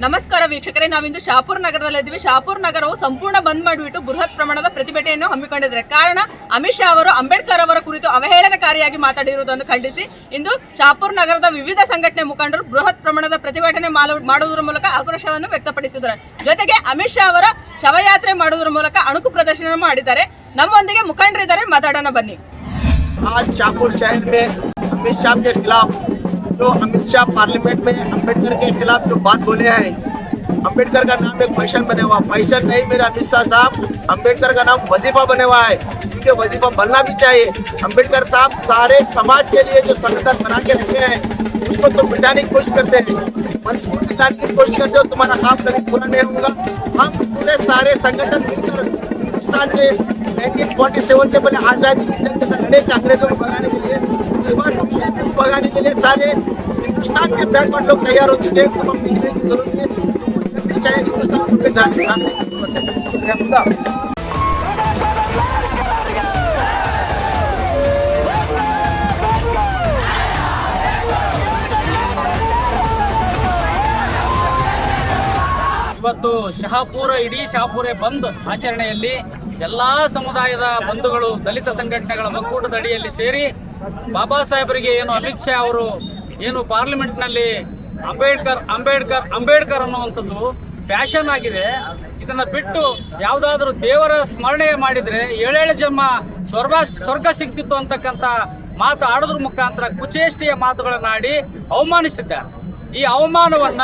ನಮಸ್ಕಾರ ವೀಕ್ಷಕರೇ, ನಾವಿಂದು ಶಹಾಪುರ ನಗರದಲ್ಲಿದ್ದೀವಿ. ಶಹಾಪುರ ನಗರವು ಸಂಪೂರ್ಣ ಬಂದ್ ಮಾಡಿಬಿಟ್ಟು ಬೃಹತ್ ಪ್ರಮಾಣದ ಪ್ರತಿಭಟನೆಯನ್ನು ಹಮ್ಮಿಕೊಂಡಿದ್ದಾರೆ. ಕಾರಣ ಅಮಿತ್ ಶಾ ಅವರು ಅಂಬೇಡ್ಕರ್ ಅವರ ಕುರಿತು ಅವಹೇಳನಕಾರಿಯಾಗಿ ಮಾತಾಡಿರುವುದನ್ನು ಖಂಡಿಸಿ ಇಂದು ಶಹಾಪುರ ನಗರದ ವಿವಿಧ ಸಂಘಟನೆ ಮುಖಂಡರು ಬೃಹತ್ ಪ್ರಮಾಣದ ಪ್ರತಿಭಟನೆ ಮಾಡುವುದರ ಮೂಲಕ ಆಕ್ರೋಶವನ್ನು ವ್ಯಕ್ತಪಡಿಸಿದ್ದಾರೆ. ಜೊತೆಗೆ ಅಮಿತ್ ಶಾ ಅವರ ಶವಯಾತ್ರೆ ಮಾಡುವುದರ ಮೂಲಕ ಅಣುಕು ಪ್ರದರ್ಶನ ಮಾಡಿದ್ದಾರೆ. ನಮ್ಮೊಂದಿಗೆ ಮುಖಂಡರಿದ್ದಾರೆ, ಮಾತಾಡೋಣ ಬನ್ನಿ. आज शाहपुर शहर में अमित शाह के खिलाफ जो अमित शाह पार्लियामेंट में अंबेडकर के खिलाफ जो बात बोले हैं, अंबेडकर का नाम एक फैशन बने हुआ, फैशन नहीं मेरे अमित शाह साहब, अंबेडकर का नाम वजीफा बने हुआ है, क्योंकि वजीफा बनना भी चाहिए। अंबेडकर साहब सारे समाज के लिए जो संगठन बना के रखे हैं उसको तो मिटाने की कोशिश करते हैं, मंसूर दिलाने की कोशिश करते हो, तुम्हारा काम कभी पूरा नहीं होगा। हम पूरे सारे संगठन मिलकर हिंदुस्तान में 1947 से पहले आजादी की जंग जैसा लड़े थे अंग्रेजों को भगाने के लिए, इस बार बीजेपी को भगाने के लिए सारे हिंदुस्तान के बैकवर्ड लोग तैयार हो चुके हैं। तो हम देखने की जरूरत है, जल्दी चाहे हिंदुस्तान छोड़ के जाने की जरूरत है। ಇವತ್ತು ಶಹಾಪುರ ಇಡೀ ಶಹಾಪುರ ಬಂದ್ ಆಚರಣೆಯಲ್ಲಿ ಎಲ್ಲಾ ಸಮುದಾಯದ ಬಂಧುಗಳು ದಲಿತ ಸಂಘಟನೆಗಳ ಒಕ್ಕೂಟದ ಅಡಿಯಲ್ಲಿ ಸೇರಿ ಬಾಬಾ ಸಾಹೇಬರಿಗೆ ಏನು ಅಮಿತ್ ಶಾ ಅವರು ಏನು ಪಾರ್ಲಿಮೆಂಟ್ನಲ್ಲಿ ಅಂಬೇಡ್ಕರ್ ಅನ್ನುವಂಥದ್ದು ಫ್ಯಾಷನ್ ಆಗಿದೆ. ಇದನ್ನ ಬಿಟ್ಟು ಯಾವುದಾದ್ರೂ ದೇವರ ಸ್ಮರಣೆ ಮಾಡಿದ್ರೆ ಏಳೇಳು ಜನ್ಮ ಸ್ವರ್ಗ ಸಿಗ್ತಿತ್ತು ಅಂತಕ್ಕಂಥ ಮಾತು ಆಡೋದ್ರ ಮುಖಾಂತರ ಕುಚೇಷ್ಟೆಯ ಮಾತುಗಳನ್ನಾಡಿ ಅವಮಾನಿಸಿದ್ದಾರೆ. ಈ ಅವಮಾನವನ್ನ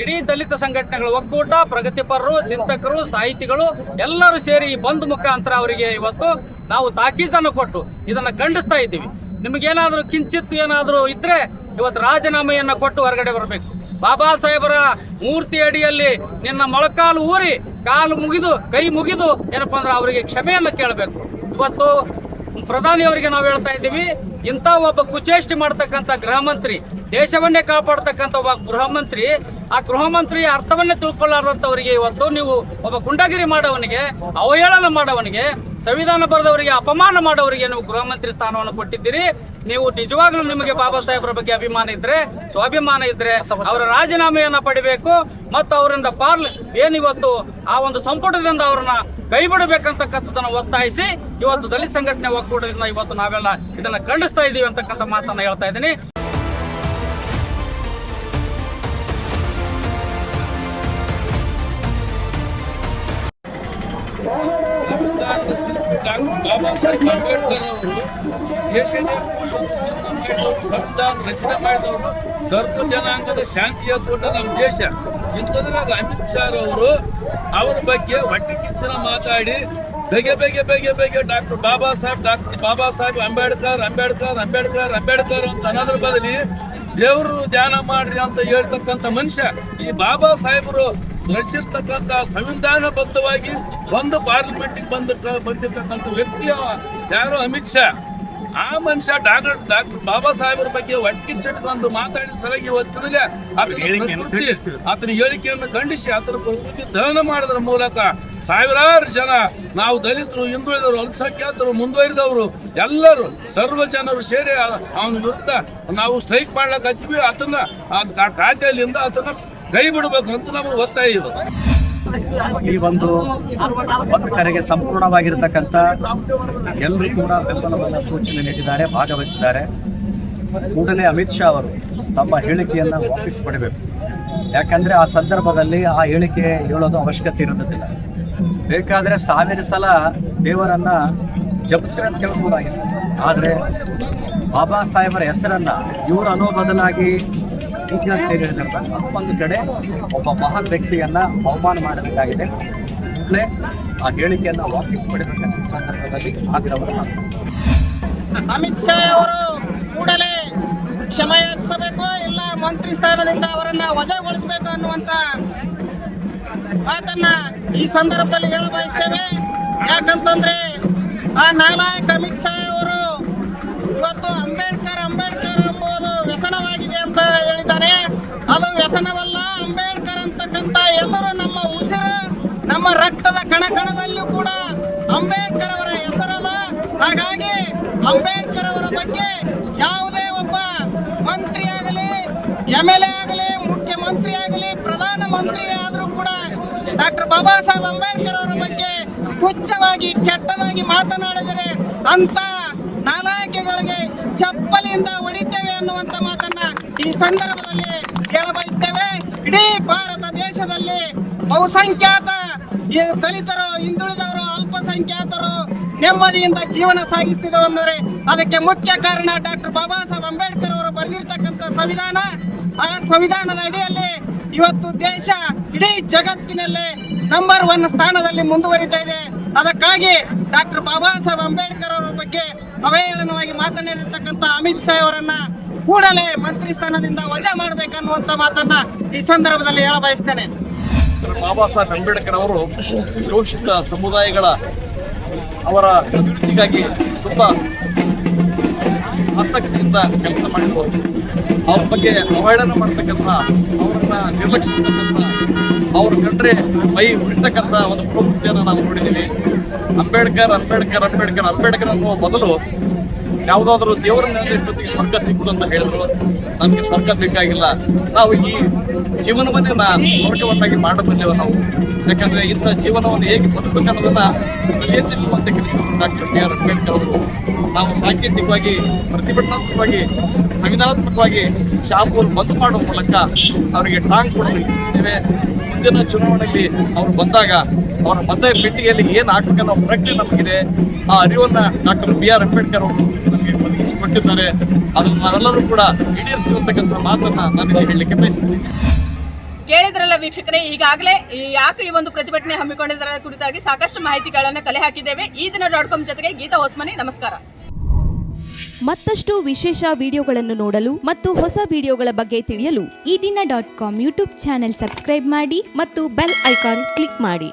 ಇಡೀ ದಲಿತ ಸಂಘಟನೆಗಳ ಒಕ್ಕೂಟ, ಪ್ರಗತಿಪರರು, ಚಿಂತಕರು, ಸಾಹಿತಿಗಳು ಎಲ್ಲರೂ ಸೇರಿ ಈ ಬಂದ್ ಮುಖಾಂತರ ಅವರಿಗೆ ಇವತ್ತು ನಾವು ತಾಕೀಜನ್ನು ಕೊಟ್ಟು ಇದನ್ನ ಖಂಡಿಸ್ತಾ ಇದ್ದೀವಿ. ನಿಮಗೇನಾದ್ರೂ ಕಿಂಚಿತ್ತು ಏನಾದರೂ ಇದ್ರೆ ಇವತ್ತು ರಾಜೀನಾಮೆಯನ್ನ ಕೊಟ್ಟು ಹೊರಗಡೆ ಬರಬೇಕು. ಬಾಬಾ ಸಾಹೇಬರ ಮೂರ್ತಿ ಅಡಿಯಲ್ಲಿ ನಿನ್ನ ಮೊಳಕಾಲು ಊರಿ ಕಾಲು ಮುಗಿದು ಕೈ ಮುಗಿದು ಏನಪ್ಪಾ ಅಂದ್ರೆ ಅವರಿಗೆ ಕ್ಷಮೆಯನ್ನು ಕೇಳಬೇಕು. ಇವತ್ತು ಪ್ರಧಾನಿಯವರಿಗೆ ನಾವು ಹೇಳ್ತಾ ಇದ್ದೀವಿ, ಇಂಥ ಒಬ್ಬ ಕುಚೇಷ್ಟೆ ಮಾಡ್ತಕ್ಕಂಥ ಗೃಹ ಮಂತ್ರಿ, ದೇಶವನ್ನೇ ಕಾಪಾಡ್ತಕ್ಕಂಥ ಒಬ್ಬ ಗೃಹ ಮಂತ್ರಿ, ಆ ಗೃಹ ಮಂತ್ರಿಯ ಅರ್ಥವನ್ನೇ ತಿಳ್ಕೊಳ್ಳಾರ್ದಂಥವರಿಗೆ ಇವತ್ತು ನೀವು ಒಬ್ಬ ಗುಂಡಾಗಿರಿ ಮಾಡೋವನಿಗೆ, ಅವಹೇಳನ ಮಾಡೋವನಿಗೆ, ಸಂವಿಧಾನ ಬರೆದವರಿಗೆ ಅಪಮಾನ ಮಾಡೋವರಿಗೆ ನೀವು ಗೃಹ ಮಂತ್ರಿ ಸ್ಥಾನವನ್ನು ಕೊಟ್ಟಿದ್ದೀರಿ. ನೀವು ನಿಜವಾಗ್ಲೂ ನಿಮಗೆ ಬಾಬಾ ಸಾಹೇಬರ ಬಗ್ಗೆ ಅಭಿಮಾನ ಇದ್ರೆ, ಸ್ವಾಭಿಮಾನ ಇದ್ರೆ ಅವರ ರಾಜೀನಾಮೆಯನ್ನ ಪಡಿಬೇಕು ಮತ್ತು ಅವರಿಂದ ಏನಿವತ್ತು ಆ ಒಂದು ಸಂಪುಟದಿಂದ ಅವರನ್ನ ಕೈ ಬಿಡಬೇಕಂತಕ್ಕಂಥದ್ದನ್ನು ಒತ್ತಾಯಿಸಿ ಇವತ್ತು ದಲಿತ ಸಂಘಟನೆ ಒಕ್ಕೂಟದಿಂದ ಇವತ್ತು ನಾವೆಲ್ಲ ಇದನ್ನ ಖಂಡಿಸ್ತಾ ಇದ್ದೀವಿ ಅಂತಕ್ಕಂಥ ಮಾತನ್ನ ಹೇಳ್ತಾ ಇದ್ದೀನಿ. ಬಾಬಾ ಸಾಹೇಬ್ ಅಂಬೇಡ್ಕರ್ ಅವರು ದೇಶನೇ ಸಂವಿಧಾನ ರಚನೆ ಮಾಡಿದವರು, ಸರ್ವ ಜನಾಂಗದ ಶಾಂತಿಯ ತೋಟ ನಮ್ಮ ದೇಶ. ಇಂಥದ್ರಾಗ ಅಮಿತ್ ಶಾ ಅವರು ಅವ್ರ ಬಗ್ಗೆ ಹೊಟ್ಟೆ ಕಿಚ್ಚನ ಮಾತಾಡಿ ಬೇಗೆ ಡಾಕ್ಟರ್ ಬಾಬಾ ಸಾಹೇಬ್ ಅಂಬೇಡ್ಕರ್ ಅಂತ ಅನ್ನೋದ್ರ ಬದಲಿ ದೇವರು ಧ್ಯಾನ ಮಾಡ್ರಿ ಅಂತ ಹೇಳ್ತಕ್ಕಂಥ ಮನುಷ್ಯ, ಈ ಬಾಬಾ ಸಾಹೇಬರು ರಚಿಸ್ತಕ್ಕಂಥ ಸಂವಿಧಾನಬದ್ಧವಾಗಿ ಒಂದು ಪಾರ್ಲಿಮೆಂಟಿಗೆ ಬಂದಿರ್ತಕ್ಕಂಥ ವ್ಯಕ್ತಿ ಯಾರು ಅಮಿತ್ ಶಾ. ಆ ಮನುಷ್ಯ ಡಾಕ್ಟರ್ ಬಾಬಾ ಸಾಹೇಬರ ಬಗ್ಗೆ ಒಟ್ಕಿಚ್ಚಿಟ್ಕೊಂಡು ಮಾತಾಡಿ ಸಲಗಿ ಒತ್ತಿದ್ರೆ ಆತನ ಹೇಳಿಕೆಯನ್ನು ಖಂಡಿಸಿ ಆತನ ಪ್ರಕೃತಿ ದಹನ ಮಾಡೋದ್ರ ಮೂಲಕ ಸಾವಿರಾರು ಜನ, ನಾವು ದಲಿತರು, ಹಿಂದುಳಿದವರು, ಅಲ್ಪಸಂಖ್ಯಾತರು, ಮುಂದುವರಿದವರು ಎಲ್ಲರೂ ಸರ್ವ ಜನರು ಸೇರಿ ಅವನ ವಿರುದ್ಧ ನಾವು ಸ್ಟ್ರೈಕ್ ಮಾಡ್ಲಕತ್ತೀವಿ. ಆತನ ಆ ಖಾತೆಯಲ್ಲಿಂದ ಆತನ ಕೈ ಬಿಡಬೇಕು ಅಂತ ನಮಗೆ ಒತ್ತಾಯ ಇದೆ. ಈ ಒಂದು ಕರೆಗೆ ಸಂಪೂರ್ಣವಾಗಿರತಕ್ಕಂಥ ಎಲ್ಲರೂ ಕೂಡ ಬೆಂಬಲವನ್ನು ಸೂಚನೆ ನೀಡಿದ್ದಾರೆ, ಭಾಗವಹಿಸಿದ್ದಾರೆ. ಕೂಡಲೇ ಅಮಿತ್ ಶಾ ಅವರು ತಮ್ಮ ಹೇಳಿಕೆಯನ್ನು ವಾಪಸ್ ಪಡಿಬೇಕು. ಯಾಕಂದರೆ ಆ ಸಂದರ್ಭದಲ್ಲಿ ಆ ಹೇಳಿಕೆ ಹೇಳೋದು ಅವಶ್ಯಕತೆ ಇರೋದಿಲ್ಲ. ಬೇಕಾದರೆ 1000 ಸಲ ದೇವರನ್ನು ಜಪಿಸ್ರಿ ಅಂತ ಕೇಳ್ಬೋದಾಗಿತ್ತು. ಆದರೆ ಬಾಬಾ ಸಾಹೇಬರ ಹೆಸರನ್ನು ಇವರು ಅನ್ನೋ ಬದಲಾಗಿ ಒಂದು ಕಡೆ ಒಬ್ಬ ಮಹಾನ್ ವ್ಯಕ್ತಿಯನ್ನ ಅವಮಾನ ಮಾಡಬೇಕಾಗಿದೆ. ಕೂಡಲೇ ಆ ಹೇಳಿಕೆಯನ್ನ ವಾಪಸ್ ಪಡೆಯಬೇಕಂತ ಸಂದರ್ಭದಲ್ಲಿ ಆಗಿರವರು ಅಮಿತ್ ಶಾ ಅವರು ಕೂಡಲೇ ಕ್ಷಮೆ ಯಾಚಿಸಬೇಕು, ಇಲ್ಲ ಮಂತ್ರಿ ಸ್ಥಾನದಿಂದ ಅವರನ್ನ ವಜಾಗೊಳಿಸಬೇಕು ಅನ್ನುವಂತ ಮಾತನ್ನ ಈ ಸಂದರ್ಭದಲ್ಲಿ ಹೇಳ ಬಯಸ್ತೇವೆ. ಯಾಕಂತಂದ್ರೆ ಆ ನಾಲಾಯಕ ಅಮಿತ್ ಶಾ ಅವರು ಇವತ್ತು ಅಂಬೇಡ್ಕರ್ ಎಂಬುದು ವ್ಯಸನವಾಗಿದೆ ಅಂತ ಹೇಳಿದ್ದಾರೆ. ಅದು ವ್ಯಸನವಲ್ಲ. ಅಂಬೇಡ್ಕರ್ ಅಂತಕ್ಕಂಥ ಹೆಸರು ನಮ್ಮ ಉಸಿರು, ನಮ್ಮ ರಕ್ತದ ಕಣಕಣದಲ್ಲೂ ಕೂಡ ಅಂಬೇಡ್ಕರ್ ಅವರ ಹೆಸರದ. ಹಾಗಾಗಿ ಅಂಬೇಡ್ಕರ್ ಅವರ ಬಗ್ಗೆ ಯಾವುದೇ ಒಬ್ಬ ಮಂತ್ರಿ ಆಗಲಿ, MLA ಆಗಲಿ, ಮುಖ್ಯಮಂತ್ರಿ ಆಗಲಿ, ಪ್ರಧಾನಮಂತ್ರಿ ಆದರೂ ಕೂಡ ಡಾಕ್ಟರ್ ಬಾಬಾ ಸಾಹೇಬ್ ಅಂಬೇಡ್ಕರ್ ಅವರ ಬಗ್ಗೆ ತುಚ್ಛವಾಗಿ ಕೆಟ್ಟದಾಗಿ ಮಾತನಾಡಿದರೆ ಅಂತ ನಾಲಾಯಕಗಳಿಗೆ ಚಪ್ಪಲಿಯಿಂದ ಹೊಡಿತೇವೆ ಅನ್ನುವಂತ ಮಾತನ್ನ ಈ ಸಂದರ್ಭದಲ್ಲಿ ಹೇಳಬಯಸ್ತೇವೆ. ಇಡೀ ಭಾರತ ದೇಶದಲ್ಲಿ ಬಹುಸಂಖ್ಯಾತ ದಲಿತರು, ಹಿಂದುಳಿದವರು, ಅಲ್ಪಸಂಖ್ಯಾತರು ನೆಮ್ಮದಿಯಿಂದ ಜೀವನ ಸಾಗಿಸ್ತಿದ್ರು ಅಂದರೆ ಅದಕ್ಕೆ ಮುಖ್ಯ ಕಾರಣ ಡಾಕ್ಟರ್ ಬಾಬಾ ಸಾಹೇಬ್ ಅಂಬೇಡ್ಕರ್ ಅವರು ಬರೆದಿರ್ತಕ್ಕಂಥ ಸಂವಿಧಾನ. ಆ ಸಂವಿಧಾನದ ಅಡಿಯಲ್ಲಿ ಇವತ್ತು ದೇಶ ಇಡೀ ಜಗತ್ತಿನಲ್ಲೇ ನಂಬರ್ 1 ಸ್ಥಾನದಲ್ಲಿ ಮುಂದುವರಿತಾ ಇದೆ. ಅದಕ್ಕಾಗಿ ಡಾಕ್ಟರ್ ಬಾಬಾ ಸಾಹೇಬ್ ಅಂಬೇಡ್ಕರ್ ಅವರ ಬಗ್ಗೆ ಅವಹೇಳನವಾಗಿ ಮಾತನಾಡಿರ್ತಕ್ಕಂಥ ಅಮಿತ್ ಶಾ ಅವರನ್ನ ಕೂಡಲೇ ಮಂತ್ರಿ ಸ್ಥಾನದಿಂದ ವಜಾ ಮಾಡಬೇಕನ್ನುವಂತ ಮಾತನ್ನ ಈ ಸಂದರ್ಭದಲ್ಲಿ ಹೇಳ ಬಯಸ್ತೇನೆ. ಬಾಬಾ ಸಾಹೇಬ್ ಅಂಬೇಡ್ಕರ್ ಅವರು ಶೋಷಿತ ಸಮುದಾಯಗಳ ಅವರ ಅಭಿವೃದ್ಧಿಗಾಗಿ ತುಂಬ ಆಸಕ್ತಿಯಿಂದ ಕೆಲಸ ಮಾಡಿದ್ರು. ಅವ್ರ ಬಗ್ಗೆ ಅವಹೇಳನ ಮಾಡ್ತಕ್ಕಂಥ, ಅವರನ್ನ ನಿರ್ಲಕ್ಷಿಸ್ತಕ್ಕಂಥ, ಅವ್ರ ಕಂಡ್ರೆ ಮೈ ಉಳಿತಕ್ಕಂಥ ಒಂದು ಪ್ರವೃತ್ತಿಯನ್ನು ನಾವು ನೋಡಿದ್ದೀವಿ. ಅಂಬೇಡ್ಕರ್ ಅಂಬೇಡ್ಕರ್ ಅಂಬೇಡ್ಕರ್ ಅಂಬೇಡ್ಕರ್ ಅನ್ನುವ ಬದಲು ಯಾವುದಾದ್ರೂ ದೇವರನ್ನ ಜೊತೆಗೆ ಸ್ವರ್ಗ ಸಿಕ್ಕು ಅಂತ ಹೇಳಿದ್ರು. ನಮಗೆ ಸ್ವರ್ಗ ಬೇಕಾಗಿಲ್ಲ, ನಾವು ಈ ಜೀವನವನ್ನೇ ಸ್ವರ್ಗವನ್ನಾಗಿ ಮಾಡಬಲ್ಲೆವು ನಾವು. ಯಾಕಂದ್ರೆ ಇಂಥ ಜೀವನವನ್ನು ಹೇಗೆ ಬದುಕಬೇಕು ಅನ್ನೋದನ್ನ ಕಲಿಯುತ್ತಿರುವಂತೆ ಕೆಲಸವರು ಡಾಕ್ಟರ್ ಬಿ ಆರ್ ಅಂಬೇಡ್ಕರ್ ಅವರು. ನಾವು ಸಾಂಕೇತಿಕವಾಗಿ, ಪ್ರತಿಭಟನಾತ್ಮಕವಾಗಿ, ಸಂವಿಧಾನಾತ್ಮಕವಾಗಿ ಶಾಪೂರ್ ಬಂದ್ ಮಾಡುವ ಮೂಲಕ ಅವರಿಗೆ ಟಾಂಗ್ ಕೊಡಲು ಇಚ್ಛಿಸುತ್ತೇವೆ. ಮುಂದಿನ ಚುನಾವಣೆಯಲ್ಲಿ ಅವರು ಬಂದಾಗ ಅವರ ಮತ ಪೆಟ್ಟಿಗೆಯಲ್ಲಿ ಏನು ಹಾಕಬೇಕನ್ನೋ ಪ್ರಜ್ಞೆ ನಮಗಿದೆ. ಆ ಅರಿವನ್ನ ಡಾಕ್ಟರ್ ಬಿ ಆರ್ ಅಂಬೇಡ್ಕರ್ ಅವರು ನಮಗೆ ಒದಗಿಸಿಕೊಟ್ಟಿದ್ದಾರೆ. ಅದನ್ನು ನಾವೆಲ್ಲರೂ ಕೂಡ ಈಡೇರಿಸುವಂತಕ್ಕಂಥ ಮಾತನ್ನ ನಾನು ಹೇಳಲಿಕ್ಕೆ ಬಯಸ್ತೀನಿ. ಕೇಳಿದ್ರಲ್ಲ ವೀಕ್ಷಕರೇ, ಈಗಾಗಲೇ ಯಾಕೆ ಈ ಒಂದು ಪ್ರತಿಭಟನೆ ಹಮ್ಮಿಕೊಂಡಿದ್ದರ ಕುರಿತಾಗಿ ಸಾಕಷ್ಟು ಮಾಹಿತಿಗಳನ್ನು ಕಲೆ ಹಾಕಿದ್ದೇವೆ. ಈ ದಿನ.com ಜೊತೆಗೆ ಗೀತಾ ಹೊಸ್ಮನಿ. ನಮಸ್ಕಾರ. ಮತ್ತಷ್ಟು ವಿಶೇಷ ವಿಡಿಯೋಗಳನ್ನು ನೋಡಲು ಮತ್ತು ಹೊಸ ವಿಡಿಯೋಗಳ ಬಗ್ಗೆ ತಿಳಿಯಲು ಈ ದಿನ.com ಯೂಟ್ಯೂಬ್ ಚಾನೆಲ್ ಸಬ್ಸ್ಕ್ರೈಬ್ ಮಾಡಿ ಮತ್ತು ಬೆಲ್ ಐಕಾನ್ ಕ್ಲಿಕ್ ಮಾಡಿ.